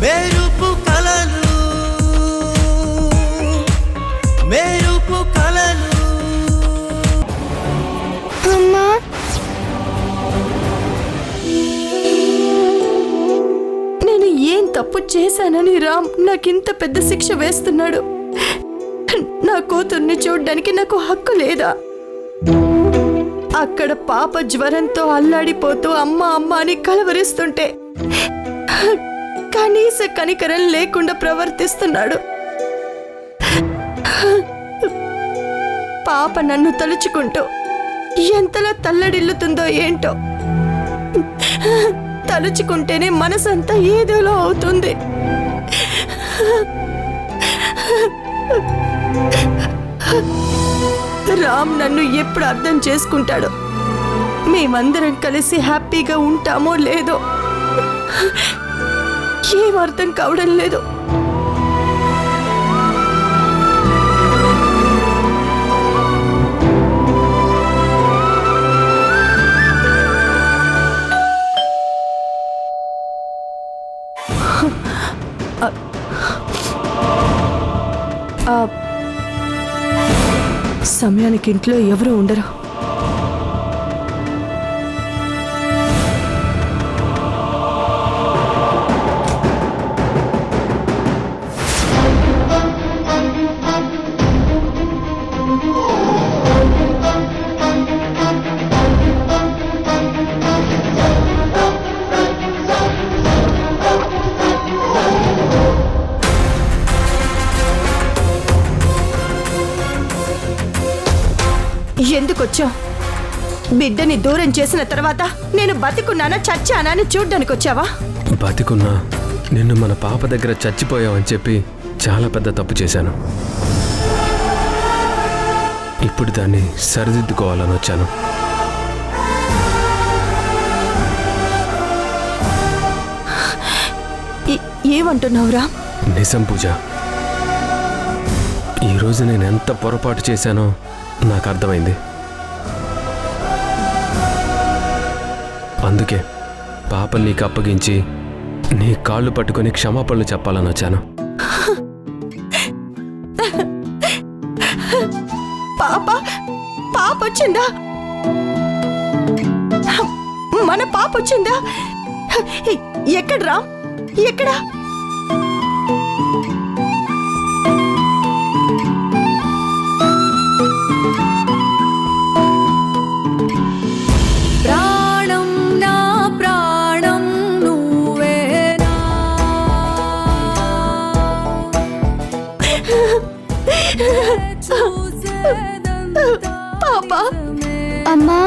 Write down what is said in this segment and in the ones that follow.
మెరుపు కలలు మెరుపు కలలు. అమ్మా నేను ఏం తప్పు చేశానని రామ్ నాకింత పెద్ద శిక్ష వేస్తున్నాడు? నా కూతుర్ని చూడ్డానికి నాకు హక్కు లేదా? అక్కడ పాప జ్వరంతో అల్లాడిపోతూ అమ్మ అమ్మ అని కలవరిస్తుంటే కనీస కనికరం లేకుండా ప్రవర్తిస్తున్నాడు. పాప నన్ను తలుచుకుంటూ ఎంతలా తల్లడిల్లుతుందో ఏంటో. తలుచుకుంటేనే మనసంతా ఏదోలో అవుతుంది. రామ్ నన్ను ఎప్పుడు అర్థం చేసుకుంటాడో, మేమందరం కలిసి హ్యాపీగా ఉంటామో లేదో ఏం అర్థం కావడం లేదు. సమయానికి ఇంట్లో ఎవరు ఉండరు. ఎందుకొచ్చావు? బిడ్డని దూరం చేసిన తర్వాత నేను బతికున్నానా చచ్చానా అని చూడ్డానికి వచ్చావా? బతికున్నా నిన్ను మన పాప దగ్గర చచ్చిపోయావని చెప్పి చాలా పెద్ద తప్పు చేశాను. ఇప్పుడు దాన్ని సరిదిద్దుకోవాలని వచ్చాను. ఏమంటున్నావురా? నిజం పూజ, ఈరోజు నేను ఎంత పొరపాటు చేశానో నాకు అర్థమైంది. అందుకే పాపని నీకు అప్పగించి నీ కాళ్ళు పట్టుకొని క్షమాపణలు చెప్పాలని వచ్చాను. పాప వచ్చిందా? మన పాప వచ్చిందా? ఎక్కడ్రా? ఎక్కడా? పాపా అమ్మా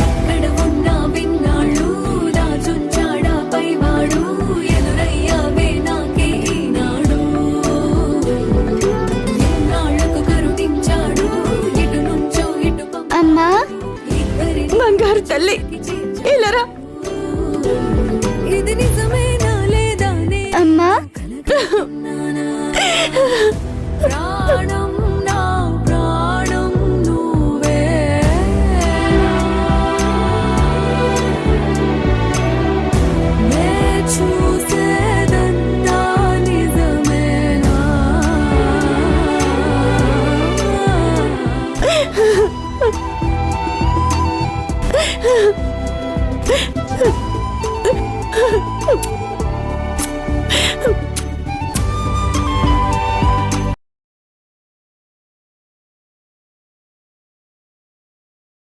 ఎక్కడ ఉన్నా విన్నాళ్ళు రాజుంచాడా పైవాడు ఎదురయ్యావే నాకే ఈనాడు ఎన్నాళ్లకు కరుణించాడు ఇటు నుంచో ఇటు అమ్మా బంగారు తల్లి ఇలారా. ఇది నిజమేనా లేదా అమ్మా ప్రాణం నా ప్రాణం నువ్వే నే చూసేదంతా నిజమేనా